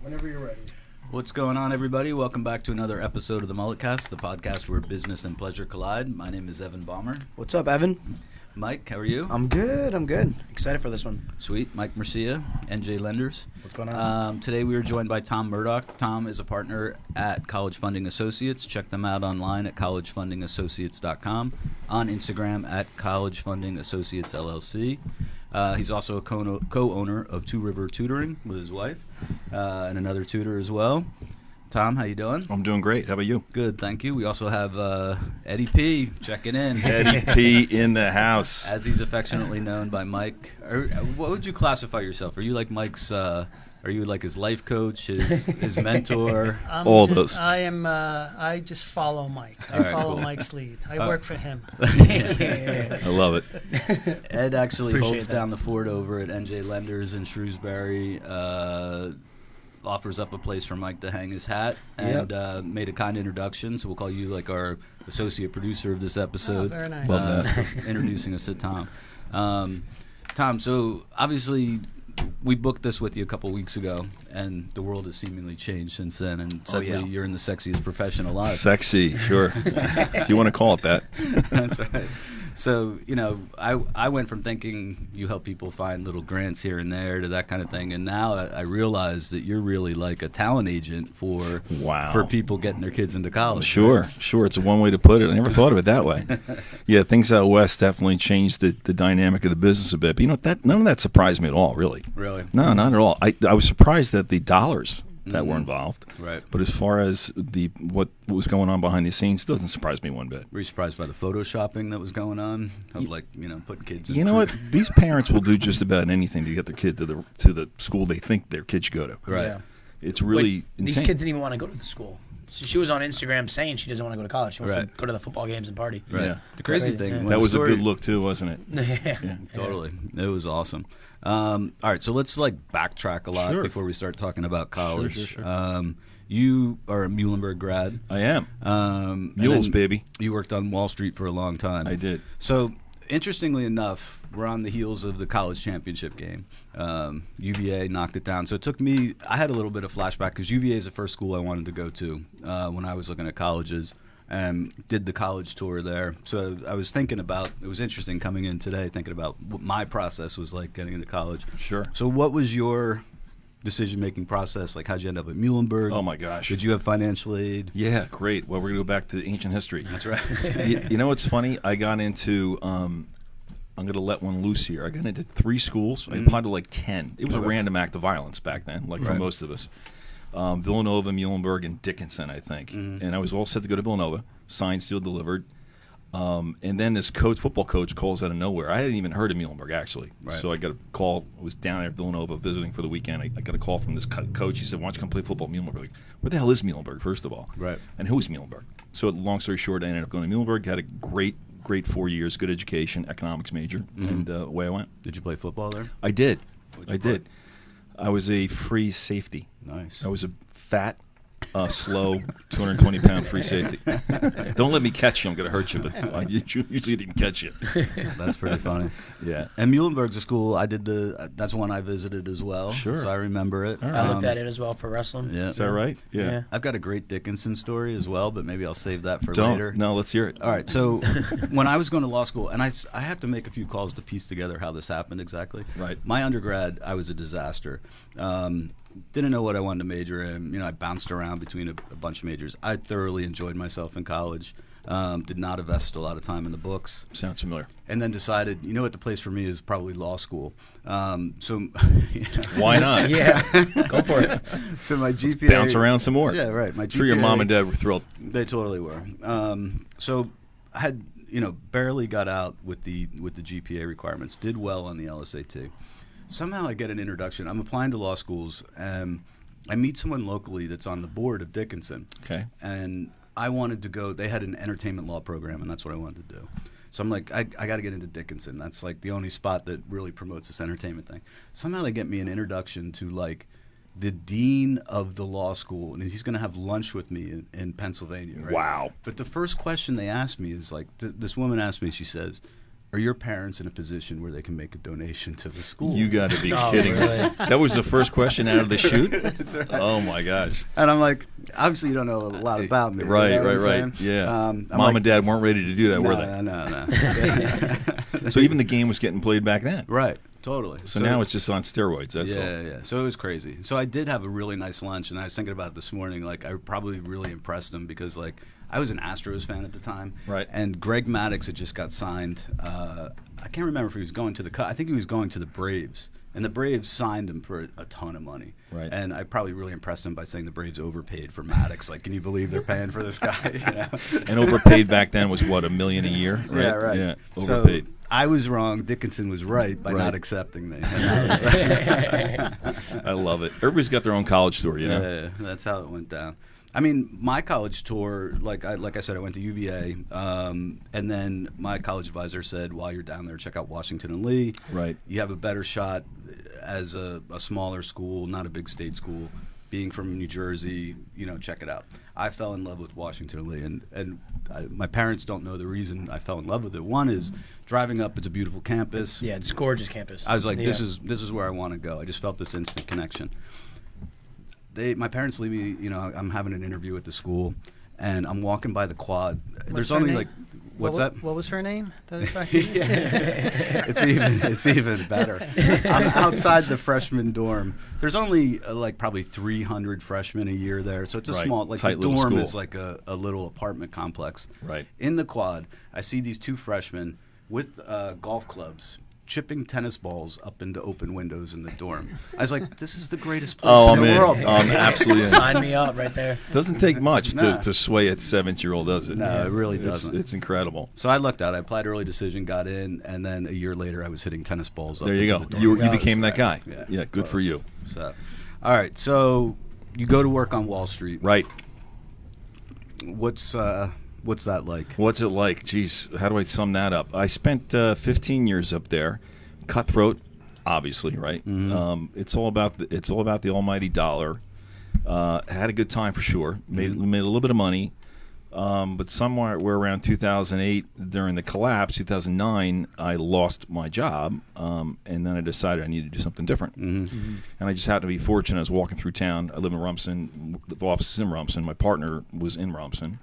Whenever you're ready. What's going on, everybody? Welcome back to another episode of the MulletCast, the podcast where business and pleasure collide. My name is Evan Balmer. What's up, Evan? Mike, how are you? I'm good. Excited for this one. Sweet. Mike Mercia, NJ Lenders. What's going on? Today we are joined by Tom Murdock. Tom is a partner at College Funding Associates. Check them out online at collegefundingassociates.com, on Instagram at College Funding Associates LLC. He's also a co-owner of Two River Tutoring with his wife and another tutor as well. Tom, how you doing? I'm doing great. How about you? Good, thank you. We also have Eddie P. checking in. Eddie P. in the house. As he's affectionately known by Mike. What would you classify yourself? Are you like Mike's? Are you like his life coach, his mentor? All those. I am. I just follow Mike. I All right, follow cool. Mike's lead. I work for him. I love it. Ed actually Appreciate holds that. down the fort over at NJ Lenders in Shrewsbury. Offers up a place for Mike to hang his hat, and made a kind introduction. So we'll call you like our associate producer of this episode. Oh, very nice. Love that. Introducing us to Tom. Tom, so obviously we booked this with you a couple weeks ago, and the world has seemingly changed since then. And suddenly you're in the sexiest profession alive. Sexy, sure. If you want to call it that. That's right. So, I went from thinking you help people find little grants here and there to that kind of thing, and now I realize that you're really like a talent agent for people getting their kids into college. Sure. It's one way to put it. I never thought of it that way. Yeah, things out west definitely changed the dynamic of the business a bit. But none of that surprised me at all, really. Really? No, not at all. I was surprised at the dollars that were involved. Right. But as far as what was going on behind the scenes, it doesn't surprise me one bit. Were you surprised by the photoshopping that was going on of putting kids in You know what? These parents will do just about anything to get their kid to the school they think their kid should go to. Right. Yeah. It's really Like, insane. these kids didn't even want to go to the school. So she was on Instagram saying she doesn't want to go to college. She wants Right. to go to the football games and party. Right. Yeah. The crazy Crazy. thing. Yeah. when That the was story- a good look too, wasn't it? Yeah. Totally. It was awesome. All right, so let's backtrack a lot Sure. before we start talking about college. Sure. You are a Muhlenberg grad. I am. And Mules, then baby. You worked on Wall Street for a long time. I did. So, interestingly enough, we're on the heels of the college championship game. UVA knocked it down. So it took me, I had a little bit of flashback because UVA is the first school I wanted to go to when I was looking at colleges, and did the college tour there. So I was thinking about, it was interesting coming in today, thinking about what my process was like getting into college. Sure. So what was your decision-making process? Like, how'd you end up at Muhlenberg? Oh my gosh. Did you have financial aid? Yeah, great. Well, we're gonna go back to ancient history. That's right. You know what's funny? I got into. I'm gonna let one loose here. I got into 3 schools. I applied to like 10. It was a random act of violence back then, like for Right. most of us. Villanova, Muhlenberg, and Dickinson, I think. And I was all set to go to Villanova. Signed, sealed, delivered. And then this football coach calls out of nowhere. I hadn't even heard of Muhlenberg, actually. Right. So I got a call. I was down at Villanova visiting for the weekend. I got a call from this coach. He said, why don't you come play football at Muhlenberg? Like, where the hell is Muhlenberg, first of all? Right. And who is Muhlenberg? So long story short, I ended up going to Muhlenberg, had a great 4 years, good education, economics major, and away I went. Did you play football there? I did. What'd you I did. I was a free safety. Nice. I was a fat, slow, 220-pound free safety. Don't let me catch you. I'm going to hurt you, but I usually didn't catch you. That's pretty funny. Yeah. And Muhlenberg's a school I did that's one I visited as well. Sure. So I remember it. All right. I looked at it as well for wrestling. Yeah. Is that right? Yeah. I've got a great Dickinson story as well, but maybe I'll save that for Don't. later. No, let's hear it. All right. So when I was going to law school, and I have to make a few calls to piece together how this happened exactly. Right. My undergrad, I was a disaster. Didn't know what I wanted to major in. I bounced around between a bunch of majors. I thoroughly enjoyed myself in college. Did not invest a lot of time in the books. Sounds familiar. And then decided, what the place for me is probably law school. So Why not? Yeah. Go for it. So my GPA Bounce around some more. Yeah, right. My GPA, Sure, your mom and dad were thrilled. They totally were. So I had barely got out with the GPA requirements. Did well on the LSAT. Somehow I get an introduction. I'm applying to law schools, and I meet someone locally that's on the board of Dickinson. Okay. And I wanted to go. They had an entertainment law program, and that's what I wanted to do. So I'm like, I got to get into Dickinson. That's like the only spot that really promotes this entertainment thing. Somehow they get me an introduction to like the dean of the law school, and he's going to have lunch with me in Pennsylvania. Right? Wow. But the first question they asked me is like, this woman asked me, she says, are your parents in a position where they can make a donation to the school? You got to be Oh, kidding. really? That was the first question out of the chute? That's right. Oh, my gosh. And I'm like, obviously you don't know a lot about me. Right, you know what I'm right. saying? Yeah. I'm Mom like, and Dad weren't ready to do that, were they? No. So even the game was getting played back then. Right, totally. So now it's just on steroids. That's all. Yeah. So it was crazy. So I did have a really nice lunch, and I was thinking about it this morning. Like, I probably really impressed them because, like, I was an Astros fan at the time. Right. And Greg Maddux had just got signed. I can't remember if he was going to the I think he was going to the Braves. And the Braves signed him for a ton of money. Right. And I probably really impressed him by saying the Braves overpaid for Maddux. Like, can you believe they're paying for this guy? You know? And overpaid back then was, what, $1 million a year? Right? Yeah, right. Yeah, overpaid. So I was wrong. Dickinson was right by Right. not accepting me. And I was I love it. Everybody's got their own college story, you know? Yeah, that's how it went down. I mean, my college tour, like I said, I went to UVA, and then my college advisor said, while you're down there, check out Washington and Lee. Right. You have a better shot as a smaller school, not a big state school. Being from New Jersey, you know, check it out. I fell in love with Washington and Lee, and my parents don't know the reason I fell in love with it. One is driving up; it's a beautiful campus. Yeah, it's a gorgeous campus. I was like, Yeah. this is where I want to go. I just felt this instant connection. My parents leave me, you know, I'm having an interview at the school, and I'm walking by the quad. There's her only name? like, what's what, that? What was her name? That attracted you? It's even better. I'm outside the freshman dorm. There's only like probably 300 freshmen a year there, so it's a Right. small, like Tight the little dorm school. is like a little apartment complex. Right. In the quad, I see these two freshmen with golf clubs chipping tennis balls up into open windows in the dorm. I was like, this is the greatest place Oh, in the man. world. Absolutely. Sign me up right there. Doesn't take much Nah. to sway a 7-year-old, does it? No, it really It's- doesn't. It's incredible. So I lucked out. I applied early decision, got in, and then a year later I was hitting tennis balls up There you into go. the dorm. You That became was- that guy. Yeah. Good for you. So, all right. So you go to work on Wall Street. Right. What's that like? What's it like? Geez, how do I sum that up? I spent 15 years up there. Cutthroat, obviously, right? Mm-hmm. It's all about the almighty dollar. Had a good time for sure. Made a little bit of money, but somewhere around 2008, during the collapse, 2009, I lost my job, and then I decided I needed to do something different. Mm-hmm. And I just happened to be fortunate. I was walking through town. I live in Rumson. The office is in Rumson. My partner was in Rumson.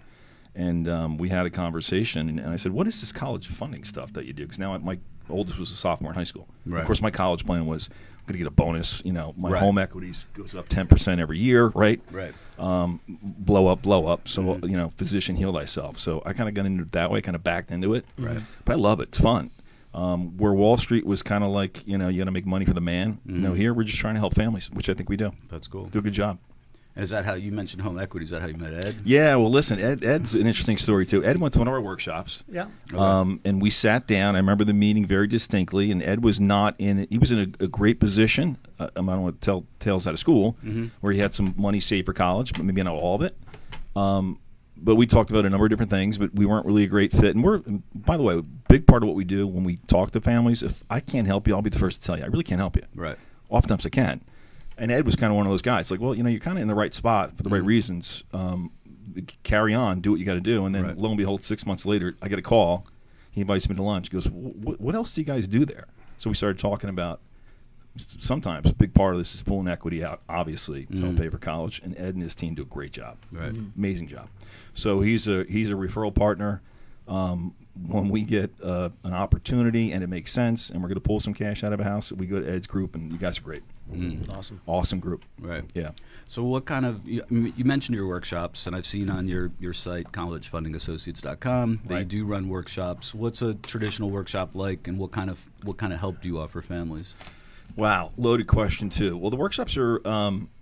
And we had a conversation, and I said, what is this college funding stuff that you do? Because now my oldest was a sophomore in high school. Right. Of course, my college plan was I'm going to get a bonus. You know, my Right. home equities goes up 10% every year, right? Right. Blow up. So, you know, physician, heal thyself. So I kind of got into it that way, kind of backed into it. Right. But I love it. It's fun. Where Wall Street was kind of like, you know, you got to make money for the man. You know, here we're just trying to help families, which I think we do. That's cool. Do a good job. And is that how you mentioned home equity? Is that how you met Ed? Yeah, well, listen, Ed's an interesting story, too. Ed went to one of our workshops. Yeah. And we sat down. I remember the meeting very distinctly, and Ed was not in it. He was in a great position. I don't want to tell tales out of school, where he had some money saved for college, but maybe not all of it. But we talked about a number of different things, but we weren't really a great fit. And by the way, a big part of what we do when we talk to families, if I can't help you, I'll be the first to tell you. I really can't help you. Right. Oftentimes I can. And Ed was kind of one of those guys. Like, well, you know, you're kind of in the right spot for the right reasons. Carry on, do what you got to do. And then, Right. lo and behold, 6 months later, I get a call. He invites me to lunch. He goes, what else do you guys do there? So we started talking about sometimes a big part of this is pulling equity out, obviously, to help pay for college. And Ed and his team do a great job. Right. Amazing job. So he's a referral partner. When we get an opportunity and it makes sense and we're going to pull some cash out of a house, we go to Ed's group, and you guys are great. Awesome. Awesome group. Right. Yeah. So what kind of, you mentioned your workshops, and I've seen on your site, collegefundingassociates.com, that you Right. do run workshops. What's a traditional workshop like, and what kind of help do you offer families? Wow, loaded question too. Well, the workshops are,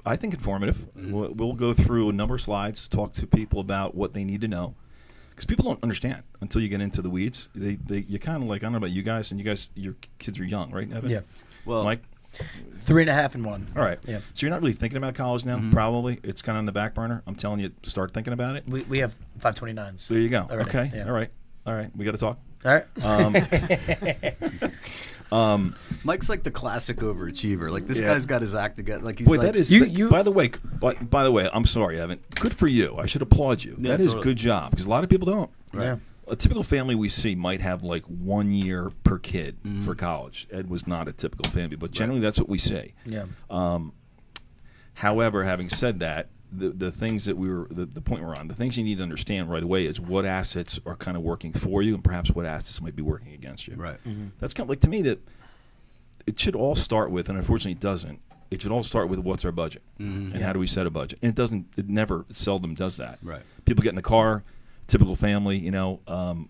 I think, informative. We'll go through a number of slides, talk to people about what they need to know, because people don't understand until you get into the weeds. You kind of like, I don't know about you guys, and your kids are young, right, Evan? Yeah. Well, Mike. 3.5 and 1. All right. Yeah. So you're not really thinking about college now. Probably it's kind of on the back burner. I'm telling you, start thinking about it. We have 529s. There you go. already. Okay. Yeah. All right. We got to talk. All right. Mike's like the classic overachiever. Like, this Yeah. guy's got his act together. Like, he's Wait, like, that is. You- by the way, I'm sorry, Evan. Good for you. I should applaud you. Yeah, that is totally. good job, because a lot of people don't. Yeah. A typical family we see might have like 1 year per kid for college. Ed was not a typical family, but generally that's what we see. Yeah. However, having said that, the things that the point we're on, the things you need to understand right away is what assets are kind of working for you and perhaps what assets might be working against you. Right. That's kind of like, to me, that it should all start with, and unfortunately it doesn't, it should all start with what's our budget and how do we set a budget. And it seldom does that. Right. People get in the car, typical family,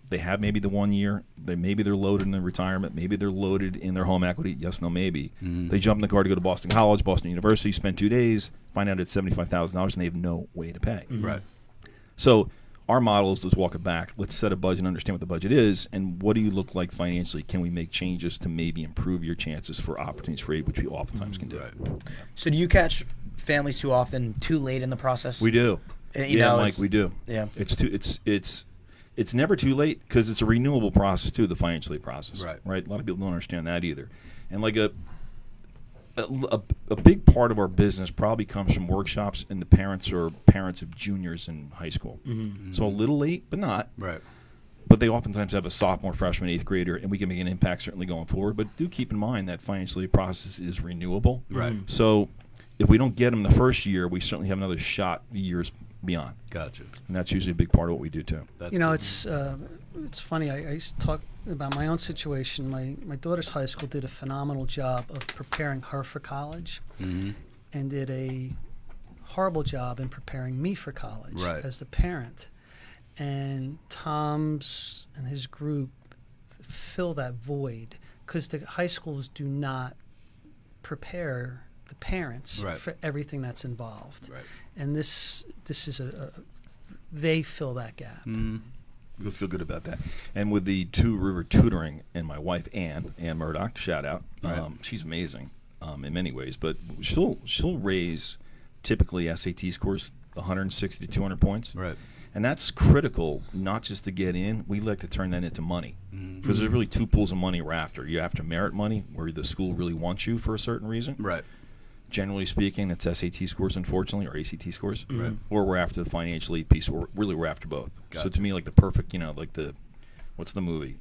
they have maybe the 1 year, maybe they're loaded in their retirement, maybe they're loaded in their home equity, yes, no, maybe. They jump in the car to go to Boston College, Boston University, spend 2 days, find out it's $75,000 and they have no way to pay. Right. So our model is, let's walk it back. Let's set a budget and understand what the budget is, and what do you look like financially? Can we make changes to maybe improve your chances for opportunities for aid, which we oftentimes can do. Right. So do you catch families too often too late in the process? We do. You know, Mike, we do. Yeah. It's never too late because it's a renewable process too, the financial aid process. Right. A lot of people don't understand that either. And like a big part of our business probably comes from workshops, and the parents are parents of juniors in high school. So a little late, but not. Right. But they oftentimes have a sophomore, freshman, eighth grader, and we can make an impact certainly going forward. But do keep in mind that financial aid process is renewable. Right. So if we don't get them the first year, we certainly have another shot years beyond. Gotcha. And that's usually a big part of what we do too. That's You know, good. it's funny. I used to talk about my own situation. My daughter's high school did a phenomenal job of preparing her for college, and did a horrible job in preparing me for college as the parent. And Tom's and his group fill that void because the high schools do not prepare the parents for everything that's involved. Right. And this is they fill that gap. You'll feel good about that. And with the Two River Tutoring and my wife Ann Murdock, shout out. She's amazing in many ways, but she'll raise typically SAT scores 160 to 200 points. Right. And that's critical, not just to get in. We like to turn that into money because there's really two pools of money we're after. You're after merit money, where the school really wants you for a certain reason. Right. Generally speaking, it's SAT scores, unfortunately, or ACT scores. Right. Or we're after the financial aid piece, or really we're after both. Gotcha. So to me, like the perfect, what's the movie?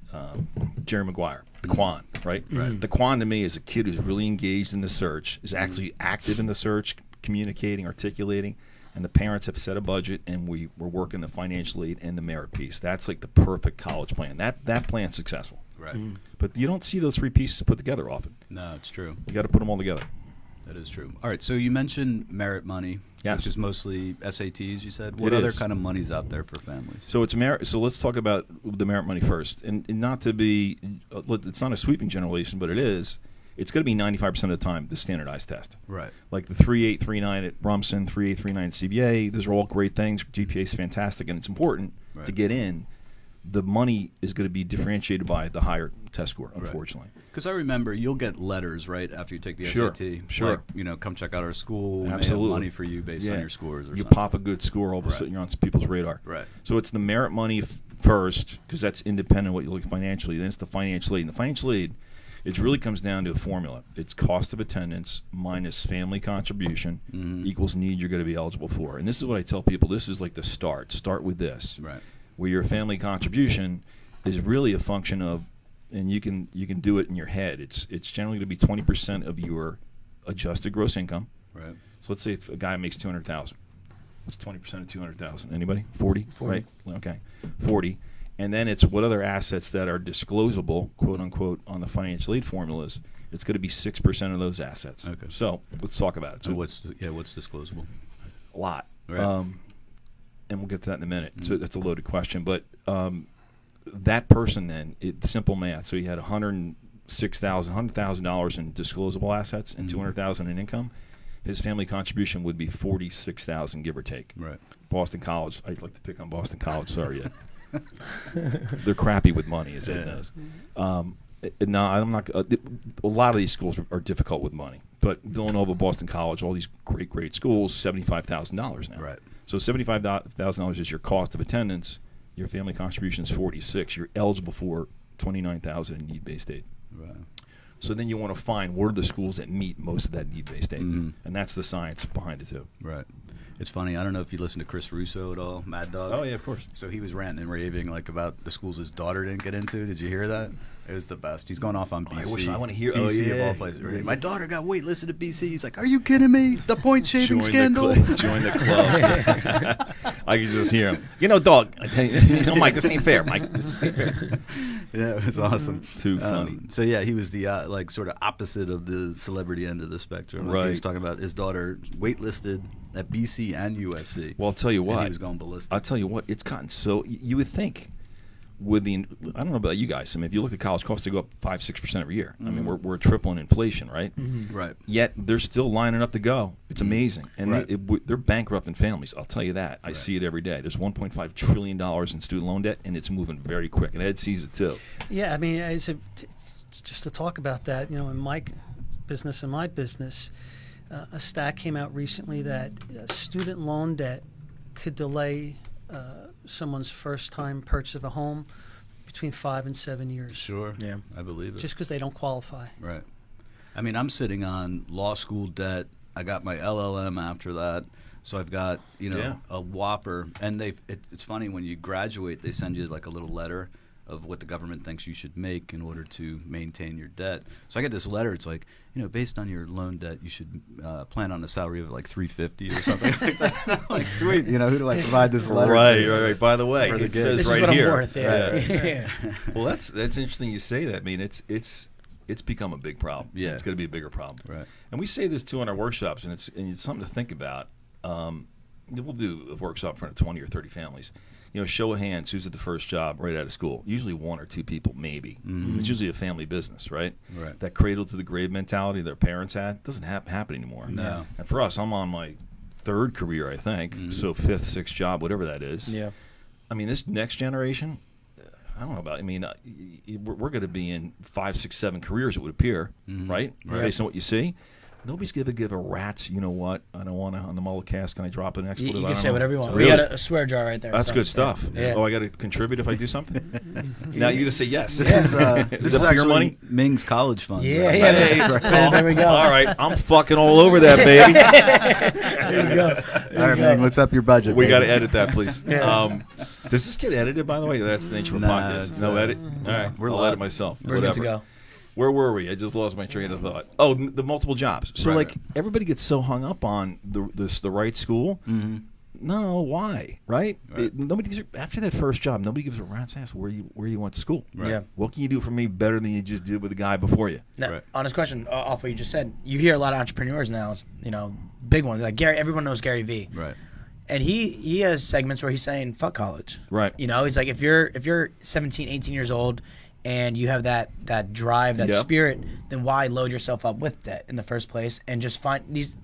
Jerry Maguire, The Quan, right? Right. The Quan to me is a kid who's really engaged in the search, is actually active in the search, communicating, articulating, and the parents have set a budget, and we're working the financial aid and the merit piece. That's like the perfect college plan. That plan's successful. Right. But you don't see those three pieces put together often. No, it's true. You got to put them all together. That is true. All right, so you mentioned merit money, Yes. which is mostly SATs, you said. What It other is. kind of money's out there for families? So it's merit. So let's talk about the merit money first, and not to be. It's not a sweeping generalization, but it is. It's going to be 95% of the time the standardized test. Right. Like the 3.839 at Rumson, 3.839 at CBA. Those are all great things. GPA is fantastic, and it's important to get in. The money is going to be differentiated by the higher test score, unfortunately. Because I remember you'll get letters right after you take the Sure, SAT. sure. Like, come check out our school. We may Absolutely. have money for you based on your scores or you something. pop a good score, all of a sudden you're on people's radar. Right. So it's the merit money first, because that's independent of what you look at financially. Then it's the financial aid. And the financial aid, it really comes down to a formula. It's cost of attendance minus family contribution equals need you're going to be eligible for. And this is what I tell people. This is like the start. Start with this. Right. Where your family contribution is really a function of, and you can do it in your head. It's generally going to be 20% of your adjusted gross income. Right. So let's say if a guy makes $200,000, what's 20% of 200,000? Anybody? 40? Right. Okay. 40. And then it's what other assets that are disclosable, quote unquote, on the financial aid formulas. It's going to be 6% of those assets. Okay. So let's talk about it. So what's disclosable? A lot. Right. And we'll get to that in a minute. So that's a loaded question, but that person then, simple math. So he had $100,000 in disclosable assets and $200,000 in income. His family contribution would be $46,000, give or take. Right. Boston College. I'd like to pick on Boston College. Sorry, Ed. They're crappy with money, as Ed knows. No, I'm not. A lot of these schools are difficult with money, but Villanova, Boston College, all these great schools, $75,000 now. Right. So $75,000 is your cost of attendance. Your family contribution is $46,000. You're eligible for $29,000 in need-based aid. Right. So then you want to find what are the schools that meet most of that need-based aid, and that's the science behind it too. Right. It's funny. I don't know if you listen to Chris Russo at all, Mad Dog. Oh yeah, of course. So he was ranting and raving like about the schools his daughter didn't get into. Did you hear that? It was the best. He's going off on BC. I want to hear. BC of all places. My daughter got waitlisted at BC. He's like, "Are you kidding me? The point shaving scandal." Join the club. I can just hear him. You know, dog. Mike, this ain't fair. Mike, this ain't fair. Yeah, it was awesome. Too funny. So yeah, he was the like sort of opposite of the celebrity end of the spectrum. Like, Right. He was talking about his daughter waitlisted at BC and UFC. Well, I'll tell you And what. he was going ballistic. I'll tell you what. It's gotten so. You would think. With the, I don't know about you guys. I mean, if you look at college costs, they go up 5-6% every year. I mean, we're tripling inflation, right? Right. Yet they're still lining up to go. It's amazing, and Right. they're bankrupting families. I'll tell you that. I see it every day. There's $1.5 trillion in student loan debt, and it's moving very quick. And Ed sees it too. Yeah, I mean, it's just to talk about that, you know, in my business and my business, a stat came out recently that student loan debt could delay someone's first-time purchase of a home between 5 and 7 years. Sure. Yeah. I believe it. Just because they don't qualify. Right. I mean, I'm sitting on law school debt. I got my LLM after that. So I've got, a whopper. And it's funny, when you graduate, they send you like a little letter of what the government thinks you should make in order to maintain your debt. So I get this letter. It's like, based on your loan debt, you should plan on a salary of like $350 or something like that. I'm like, sweet. Who do I provide this letter to? Right. By the way, For the it kid. says This right is what here. I'm worth. Yeah. Yeah. Well, that's interesting you say that. I mean, it's become a big problem. Yeah. It's going to be a bigger problem. Right. And we say this too in our workshops, and it's something to think about. We'll do a workshop in front of 20 or 30 families. Show of hands, who's at the first job right out of school? Usually one or two people, maybe. Mm-hmm. It's usually a family business, right? Right. That cradle to the grave mentality their parents had doesn't happen anymore. No. And for us, I'm on my third career, I think. Mm-hmm. So fifth, sixth job, whatever that is. Yeah. I mean, this next generation, I don't know about. I mean, we're going to be in 5, 6, 7 careers, it would appear, right? Based on what you see. Nobody's going to give a rat's, you know what? I don't want to, on the MulletCast, can I drop an expletive? You I can don't say know. whatever you want. Really? We got a swear jar right there. That's so, good stuff. Yeah. Oh, I got to contribute if I do something? Now you're going to say yes. This is Is that actually your money? Ming's college fund. Yeah, right? yeah. There we go. All right, I'm fucking all over that, baby. There you go. All right, Ming, what's up your budget? We baby? got to edit that, please. Yeah. Does this get edited, by the way? That's the nature of a Nah, podcast. it's No not. edit? All right, We're I'll live. edit myself. We're Whatever. good to go. Where were we? I just lost my train of thought. Oh, the multiple jobs. So, Right. everybody gets so hung up on the right school. Mm-hmm. No, why? Right? Right. Nobody gives after that first job. Nobody gives a rat's ass where you went to school. Right. Yeah. What can you do for me better than you just did with the guy before you? Now, Right. honest question, off what you just said. You hear a lot of entrepreneurs now, big ones. Like Gary, everyone knows Gary Vee. Right. And he has segments where he's saying, fuck college. Right. He's like, if you're 17, 18 years old and you have that drive, that Yep. spirit, then why load yourself up with debt in the first place and just find these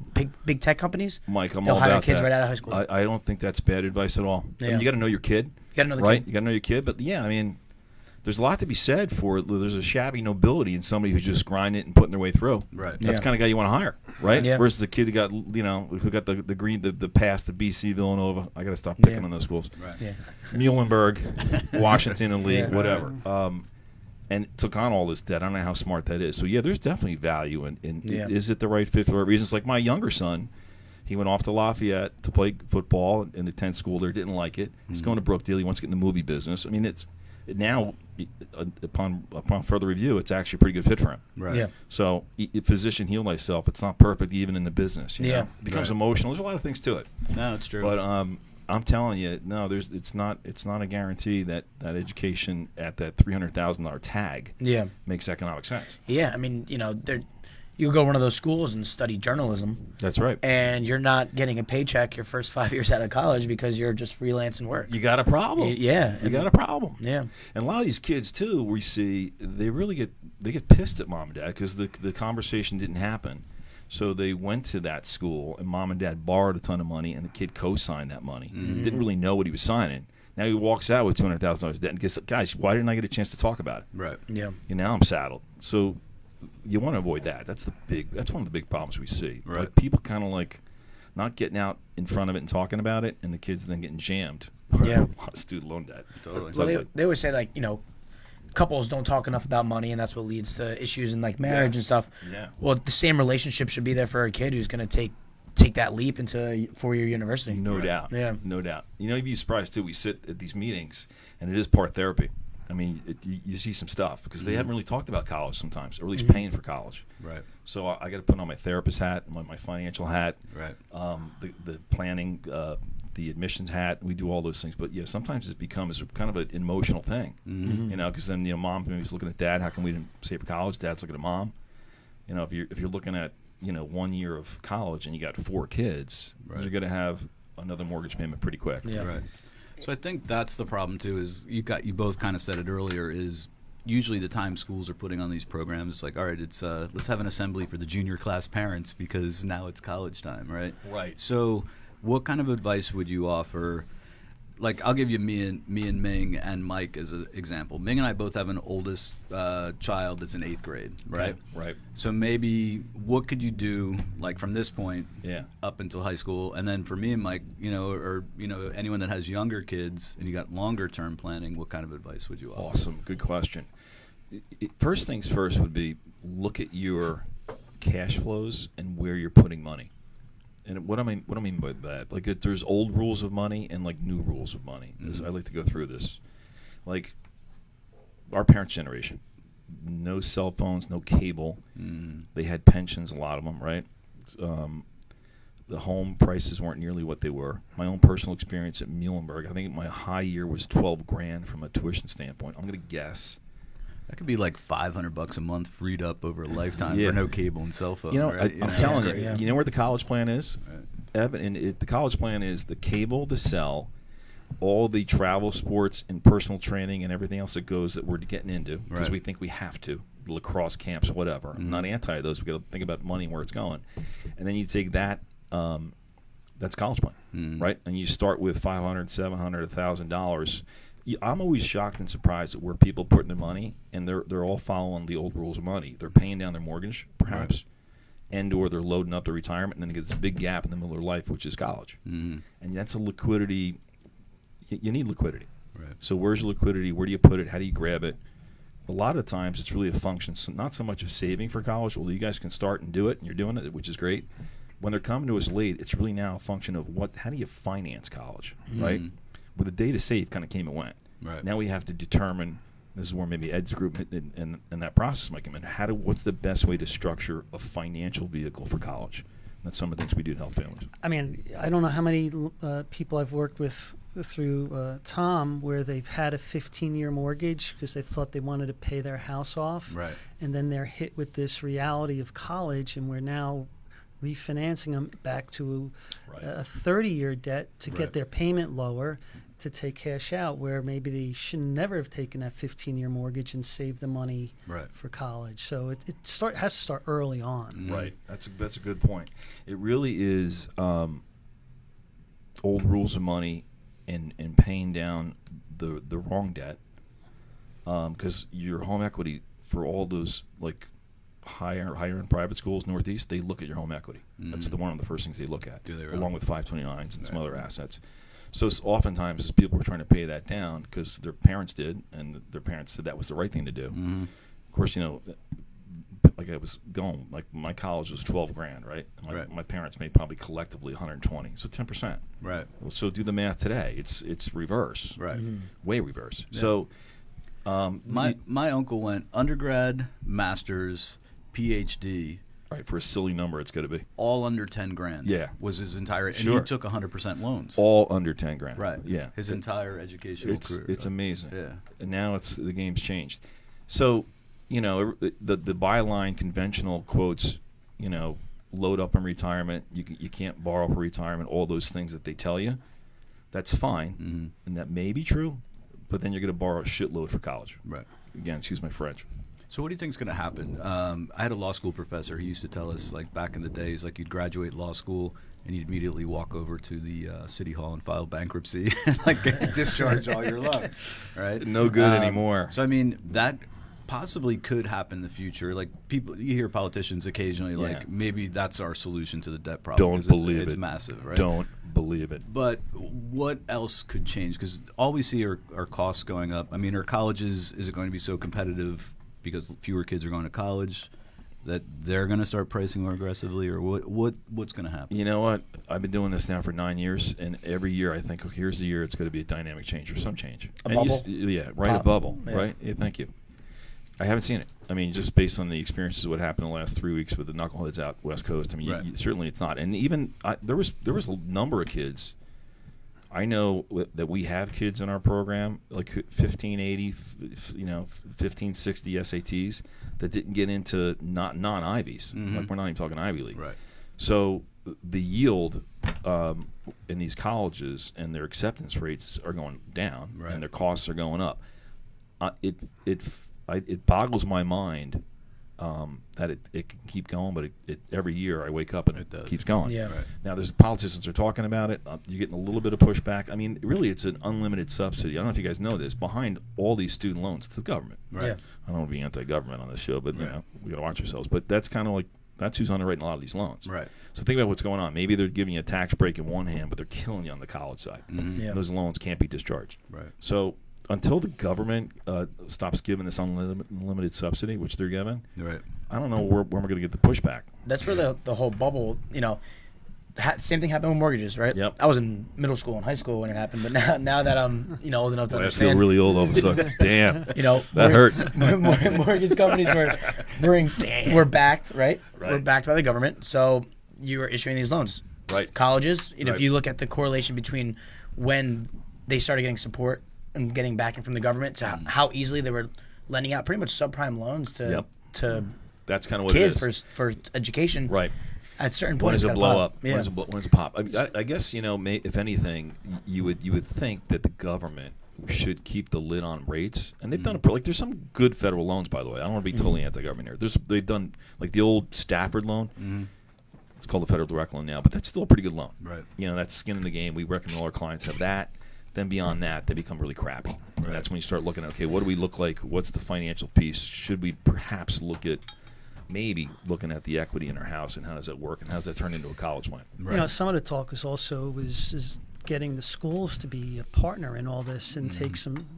big tech companies? Mike, I'm they'll all hire about kids that. right out of high school. I don't think that's bad advice at all. I mean, Yeah. you got to know your kid. You gotta know the right? kid. You got to know your kid. But yeah, I mean, there's a lot to be said for. There's a shabby nobility in somebody who's just grinding it and putting their way through. Right. That's Yeah. the kind of guy you want to hire, right? Yeah. Versus the kid who got the green, the pass to BC, Villanova. I got to stop picking Yeah. on those schools. Right. Yeah. Muhlenberg, Washington and Lee, Yeah. whatever. And took on all this debt. I don't know how smart that is. So yeah, there's definitely value in Yeah. is it the right fit for the right reasons? Like my younger son, he went off to Lafayette to play football in the 10th school there, didn't like it. He's going to Brookdale. He wants to get in the movie business. I mean, it's now upon further review, it's actually a pretty good fit for him. Right. Yeah. So, physician heal thyself. It's not perfect even in the business. You know? Yeah. It becomes Right. emotional. There's a lot of things to it. No, it's true. But I'm telling you, no, it's not a guarantee that education at that $300,000 tag Yeah. makes economic sense. Yeah. I mean, you could go to one of those schools and study journalism, That's right. and you're not getting a paycheck your first 5 years out of college because you're just freelancing work. You got a problem. Yeah. You got a problem. Yeah. And a lot of these kids too, we see they really get pissed at mom and dad because the conversation didn't happen. So they went to that school, and mom and dad borrowed a ton of money, and the kid co-signed that money. Didn't really know what he was signing. Now he walks out with $200,000 debt and gets, guys, why didn't I get a chance to talk about it? Right. Yeah. Now I'm saddled. So you want to avoid that. That's one of the big problems we see. Right. Like people kind of like not getting out in front of it and talking about it, and the kids then getting jammed. Yeah. A lot of student loan debt. Totally. Well, they always say, like, couples don't talk enough about money, and that's what leads to issues in, like, marriage and stuff. Yeah. Well, the same relationship should be there for a kid who's going to take take that leap into a four-year university. No doubt. Yeah. No doubt. You'd be surprised too. We sit at these meetings, and it is part therapy. I mean, you see some stuff because they haven't really talked about college sometimes, or at least paying for college. Right. So I got to put on my therapist hat, my financial hat, Right. The planning, the admissions hat. We do all those things, but yeah, sometimes it becomes kind of an emotional thing. Because then mom maybe is looking at dad. How come we didn't save for college? Dad's looking at mom. If you're looking at 1 year of college and you got 4 kids, Right. you're going to have another mortgage payment pretty quick. Yeah. Right. So I think that's the problem too. Is you both kind of said it earlier. Is usually the time schools are putting on these programs, it's like, all right, it's let's have an assembly for the junior class parents because now it's college time, right? Right. So, what kind of advice would you offer? Like, I'll give you me and Ming and Mike as an example. Ming and I both have an oldest child that's in 8th grade, right? Right. So maybe what could you do, like from this point Yeah. up until high school, and then for me and Mike, or anyone that has younger kids and you got longer term planning, what kind of advice would you offer? Awesome. Good question. First things first would be look at your cash flows and where you're putting money. And what I mean by that, like there's old rules of money and like new rules of money. I like to go through this. Like our parents' generation, no cell phones, no cable. They had pensions, a lot of them, right? The home prices weren't nearly what they were. My own personal experience at Muhlenberg, I think my high year was $12,000 from a tuition standpoint. I'm going to guess. That could be like $500 a month freed up over a lifetime Yeah. for no cable and cell phone. I'm Right? telling it's you, crazy. you know where the college plan is? Right. Evan, and the college plan is the cable, the cell, all the travel, sports, and personal training and everything else that goes that we're getting into because Right. we think we have to. The lacrosse camps, whatever. I'm not anti those. We got to think about money and where it's going. And then you take that, that's college plan, right? And you start with $500, $700, $1,000. I'm always shocked and surprised at where people put their money, and they're all following the old rules of money. They're paying down their mortgage, perhaps, and or they're loading up their retirement, and then they get this big gap in the middle of their life, which is college. And that's a liquidity. You need liquidity. Right. So where's your liquidity? Where do you put it? How do you grab it? A lot of times it's really a function, not so much of saving for college, although you guys can start and do it, and you're doing it, which is great. When they're coming to us late, it's really now a function of how do you finance college, right? Where the data safe kind of came and went. Right. Now we have to determine, this is where maybe Ed's group and that process might come in, what's the best way to structure a financial vehicle for college? That's some of the things we do to help families. I mean, I don't know how many people I've worked with through Tom where they've had a 15-year mortgage because they thought they wanted to pay their house off. Right. And then they're hit with this reality of college, and we're now refinancing them back to a 30-year debt to get their payment lower to take cash out, where maybe they should never have taken that 15-year mortgage and saved the money for college. So it has to start early on. Right. That's a good point. It really is old rules of money and paying down the wrong debt, because your home equity for all those like higher end private schools, Northeast, they look at your home equity. That's one of the first things they look at, Do they really? along with 529s and some other assets. So oftentimes people were trying to pay that down because their parents did, and their parents said that was the right thing to do. Of course, like I was going, like my college was $12,000, right? And my parents made probably collectively 120, so 10%. Right. Well, so do the math today. It's reverse, Right. way reverse. Yeah. So My uncle went undergrad, master's, PhD, right, for a silly number, it's going to be all under 10 grand. Yeah. Was his entire, and Sure. he took 100% loans. all under 10 grand. Right. Yeah. His entire educational career. It's amazing. Yeah. And now the game's changed. So, the byline conventional quotes, load up in retirement, you can't borrow for retirement, all those things that they tell you, that's fine, and that may be true, but then you're going to borrow a shitload for college. Right. Again, excuse my French. So what do you think is going to happen? I had a law school professor. He used to tell us, like back in the days, like you'd graduate law school and you'd immediately walk over to the city hall and file bankruptcy and like discharge all your loans. Right? No good anymore. So I mean, that possibly could happen in the future. Like you hear politicians occasionally, like maybe that's our solution to the debt problem. Don't believe it. It's massive, right? Don't believe it. But what else could change? Because all we see are costs going up. I mean, are colleges, is it going to be so competitive because fewer kids are going to college? that they're going to start pricing more aggressively, or what's going to happen? You know what? I've been doing this now for 9 years, and every year I think, okay, here's the year it's going to be a dynamic change or some change. A bubble? Yeah, right, Pop. a bubble, Yeah. right? Yeah, thank you. I haven't seen it. I mean, just based on the experiences of what happened in the last 3 weeks with the knuckleheads out West Coast, I mean, Right. certainly it's not. And even there was a number of kids. I know that we have kids in our program, like 1580, 1560 SATs that didn't get into non-Ivies. Like we're not even talking Ivy League. Right. So the yield in these colleges and their acceptance rates are going down, Right. and their costs are going up. It boggles my mind that it can keep going, but every year I wake up and it does. keeps going. Yeah. Right. Now, there's politicians are talking about it. You're getting a little bit of pushback. I mean, really, it's an unlimited subsidy. I don't know if you guys know this. Behind all these student loans, it's the government. Right. Yeah. I don't want to be anti-government on this show, but you Right. know, we got to watch ourselves. But that's kind of like that's who's underwriting a lot of these loans. Right. So think about what's going on. Maybe they're giving you a tax break in one hand, but they're killing you on the college side. Yeah. Those loans can't be discharged. Right. So until the government stops giving this unlimited subsidy, which they're giving, Right. I don't know where we're going to get the pushback. That's where the whole bubble, same thing happened with mortgages, right? Yep. I was in middle school and high school when it happened, but now that I'm old enough to I feel understand, really old all of a sudden. Damn. that hurt. Mortgage companies were backed, right? Right. Were backed by the government, so you were issuing these loans. Right. Colleges, Right. if you look at the correlation between when they started getting support and getting backing from the government to how easily they were lending out pretty much subprime loans to That's kind of what it kids is. for education. Right. At certain When points, does it it's blow gotta up? pop. Yeah. When does it pop? I guess if anything, you would think that the government should keep the lid on rates, and they've done like there's some good federal loans, by the way. I don't want to be totally anti-government here. They've done like the old Stafford loan. It's called the federal direct loan now, but that's still a pretty good loan. Right. That's skin in the game. We recommend all our clients have that. Then beyond that, they become really crappy. And that's when you start looking at, okay, what do we look like? What's the financial piece? Should we perhaps look at maybe looking at the equity in our house and how does that work and how does that turn into a college loan? Right. Some of the talk is getting the schools to be a partner in all this and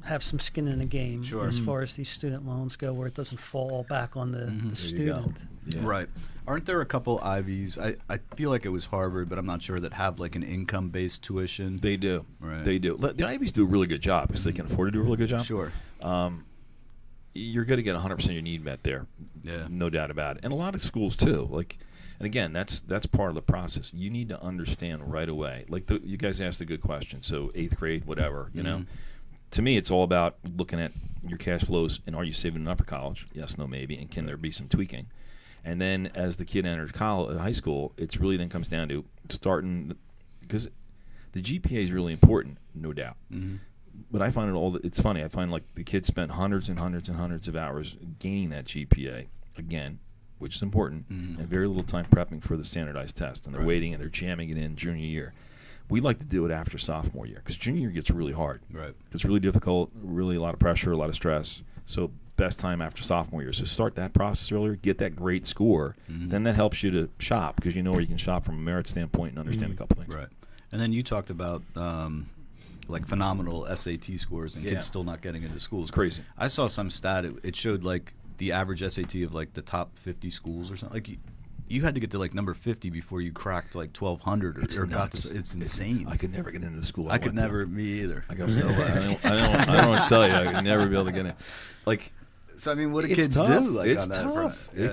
have some skin in the game Sure. as far as these student loans go, where it doesn't fall back on the student. Yeah. Right. Aren't there a couple Ivies? I feel like it was Harvard, but I'm not sure, that have like an income-based tuition. They do. Right. They do. The Ivies do a really good job because they can afford to do a really good job. Sure. You're going to get 100% of your need met there. Yeah. No doubt about it. And a lot of schools too. And again, that's part of the process. You need to understand right away. You guys asked a good question. So 8th grade, whatever, To me, it's all about looking at your cash flows and are you saving enough for college? Yes, no, maybe. And can there be some tweaking? And then as the kid enters high school, it's really then comes down to starting, because the GPA is really important, no doubt. But I find it's funny. I find like the kids spend hundreds and hundreds and hundreds of hours gaining that GPA, again, which is important, and very little time prepping for the standardized test. And they're waiting and they're jamming it in junior year. We like to do it after sophomore year because junior year gets really hard. Right. It's really difficult, really a lot of pressure, a lot of stress. So best time after sophomore year. So start that process earlier, get that great score. Then that helps you to shop because you know where you can shop from a merit standpoint and understand a couple things. Right. And then you talked about like phenomenal SAT scores and Yeah. kids still not getting into schools. It's crazy. I saw some stat. It showed like the average SAT of like the top 50 schools or something. Like you had to get to like number 50 before you cracked like 1,200 or got nuts. to, it's insane. I could never get into the school. I could went to. never, me either. I got no way. I don't want to tell you. I could never be able to get in. Like, So I mean, what do it's kids tough. do? Like It's on that tough. front? Yeah.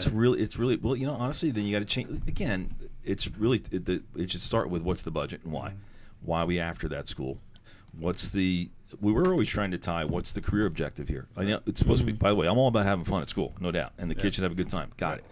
It's really well. Honestly, then you got to change again. It's really it should start with what's the budget and why. Why are we after that school? We were always trying to tie what's the career objective here. I know it's supposed to be. By the way, I'm all about having fun at school, no doubt, and the kids should have a good time. Got it.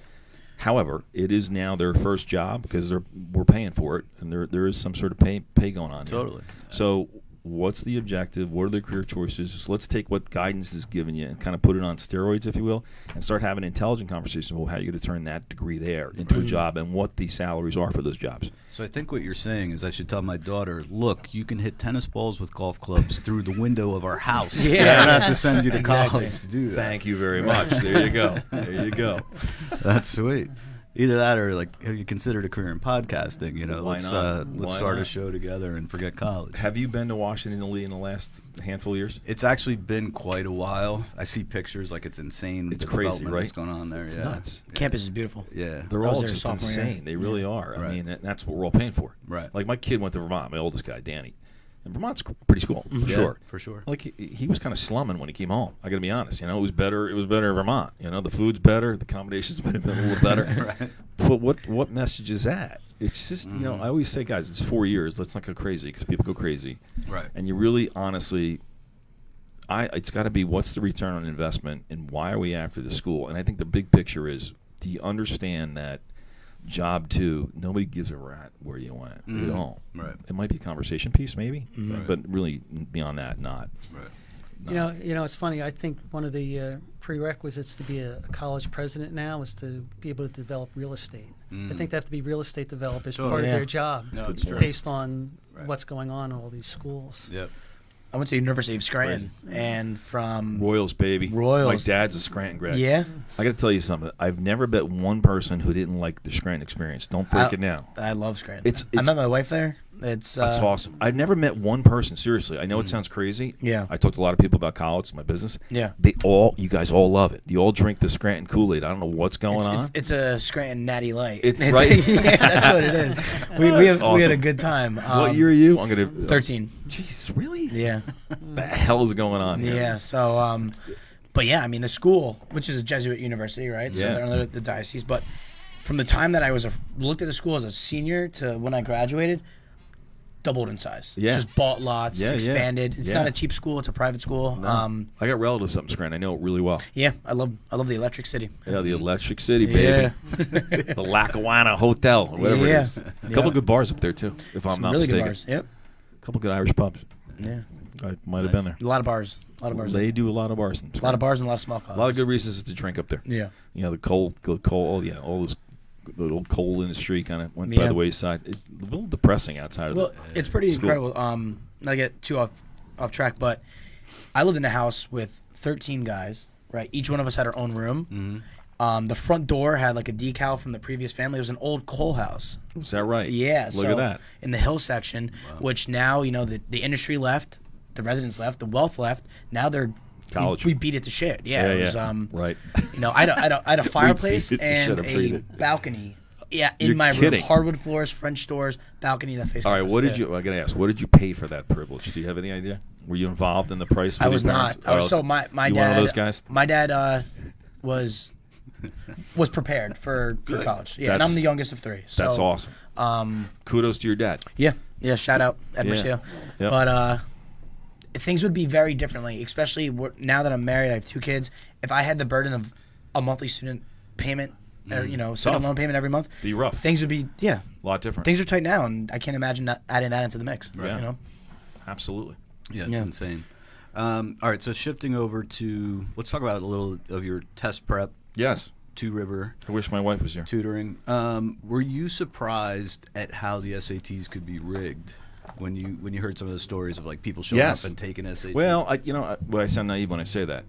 However, it is now their first job because we're paying for it, and there is some sort of pay going on here. Totally. So what's the objective? What are the career choices? So let's take what guidance is given you and kind of put it on steroids, if you will, and start having intelligent conversations about how you're going to turn that degree there into a job and what the salaries are for those jobs. So I think what you're saying is I should tell my daughter, look, you can hit tennis balls with golf clubs through the window of our house. Yeah. I don't have to send you to college to do that. Thank you very much. There you go. There you go. That's sweet. Either that or like, have you considered a career in podcasting? You know, Why not? let's Why start a not? show together and forget college. Have you been to Washington Lee in the last handful of years? It's actually been quite a while. I see pictures, like it's insane. It's the crazy, development right? that's going on there. It's yeah. nuts. Campus is beautiful. Yeah. They're I was all there just sophomore year. insane. They really are. I Right. mean, that's what we're all paying for. Right. Like my kid went to Vermont. My oldest guy, Danny, and Vermont's a pretty school for Yeah, sure. for sure. Like he was kind of slumming when he came home. I got to be honest. You know, it was better. It was better in Vermont. You know, the food's better. The accommodations been a little better. Right. But what message is that? It's just you know. I always say, guys, it's 4 years. Let's not go crazy because people go crazy. Right. And you really, honestly, it's got to be what's the return on investment and why are we after the school? And I think the big picture is, do you understand that job 2, nobody gives a rat where you went. They don't. Right. It might be a conversation piece, maybe, Right. but really beyond that, not. Right. You know, it's funny. I think one of the prerequisites to be a college president now is to be able to develop real estate. I think they have to be real estate developers, Sure. part of Yeah. their job, No, it's true. based on Right. what's going on in all these schools. Yep. I went to University of Scranton, and from Royals, baby. Royals. My dad's a Scranton grad. yeah, I got to tell you something. I've never met one person who didn't like the Scranton experience. Don't break it now. I love Scranton. It's- I met my wife there. It's That's awesome. I've never met one person, seriously. I know it sounds crazy. Yeah. I talked to a lot of people about college, my business. Yeah. You guys all love it. You all drink the Scranton Kool-Aid. I don't know what's going on. It's a Scranton Natty Light. It's right. Yeah, that's what it is. We had awesome. a good time. What year are you? I'm going to 13. Jesus, really? Yeah. The hell is going on here? Yeah. So, but yeah, I mean, the school, which is a Jesuit university, right? So Yeah. they're under the diocese. But from the time that I looked at the school as a senior to when I graduated, doubled in size. Yeah. Just bought lots, Yeah, yeah. expanded. It's Yeah. not a cheap school. It's a private school. No. I got relatives up in Scranton. I know it really well. Yeah, I love the Electric City. Yeah, the Electric City, baby. Yeah. The Lackawanna Hotel, whatever Yeah. it is. A couple Yeah. good bars up there, too, if I'm Some not really mistaken. good bars. Yep. A couple good Irish pubs. Yeah. I might have Nice. been there. A lot of bars. A lot of bars. They do a lot of bars. In A lot of bars and a lot of small A lot of good reasons to drink up there. Yeah. You know, the coal, oh yeah, all this the old coal industry kind of went by Yeah. the wayside. It's a little depressing outside of Well, it's pretty school. incredible. Not to get too off track, but I lived in a house with 13 guys. Right, each one of us had our own room. The front door had like a decal from the previous family. It was an old coal house. Is that right? Yeah, Look so at that. in the hill section, which now the industry left, the residents left, the wealth left. Now they're College. We beat it to shit. Yeah, it was. Right. I had a fireplace beat it to shit, and I'm a sure you did. balcony. Yeah, in You're my kidding. room, hardwood floors, French doors, balcony that face. All right. campus. What did Yeah. you? I gotta ask. What did you pay for that privilege? Do you have any idea? Were you involved in the price? I with was your not. parents? I was Oh, so my you dad. one of those guys? My dad was prepared for college. Yeah, and That's- I'm the youngest of 3. So, That's awesome. Kudos to your dad. Yeah. Shout out Ed Yeah. Marcio. Yep. But things would be very differently, especially now that I'm married. I have 2 kids. If I had the burden of a monthly student payment, or student loan payment every month, Be rough. things would be A lot different. Things are tight now, and I can't imagine not adding that into the mix. Right. You know. Absolutely. Yeah, it's Yeah. insane. All right, so shifting over to, let's talk about a little of your test prep, Yes. Two River I wish my wife was here. tutoring. Were you surprised at how the SATs could be rigged when you heard some of the stories of like people showing Yes. up and taking SATs? Well, I sound naive when I say that.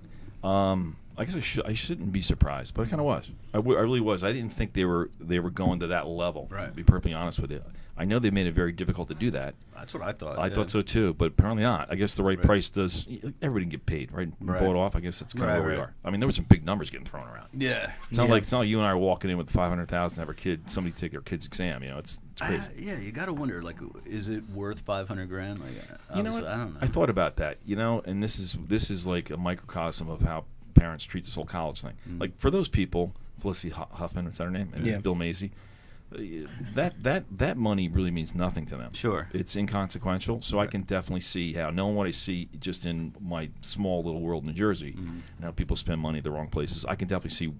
I guess I shouldn't be surprised, but I kind of was. I really was. I didn't think they were going to that level. Right. To be perfectly honest with you, I know they made it very difficult to do that. That's what I thought. I yeah. thought so too, but apparently not. I guess the right price does. Everybody can get paid, right? Right. Bought off. I guess that's kind of Right, where we right. are. I mean, there were some big numbers getting thrown around. Yeah. It's not Yeah. like you and I are walking in with 500,000 to have our kid, somebody take their kid's exam. You know, it's crazy. Yeah, you got to wonder, like, is it worth $500,000? Like, You know obviously, what? I don't know. I thought about that, and this is like a microcosm of how parents treat this whole college thing. Like for those people, Felicity Huffman, is that her name? And Yeah. Bill Macy. That money really means nothing to them. Sure. It's inconsequential. So I can definitely see how, knowing what I see just in my small little world in New Jersey, and how people spend money at the wrong places, I can definitely see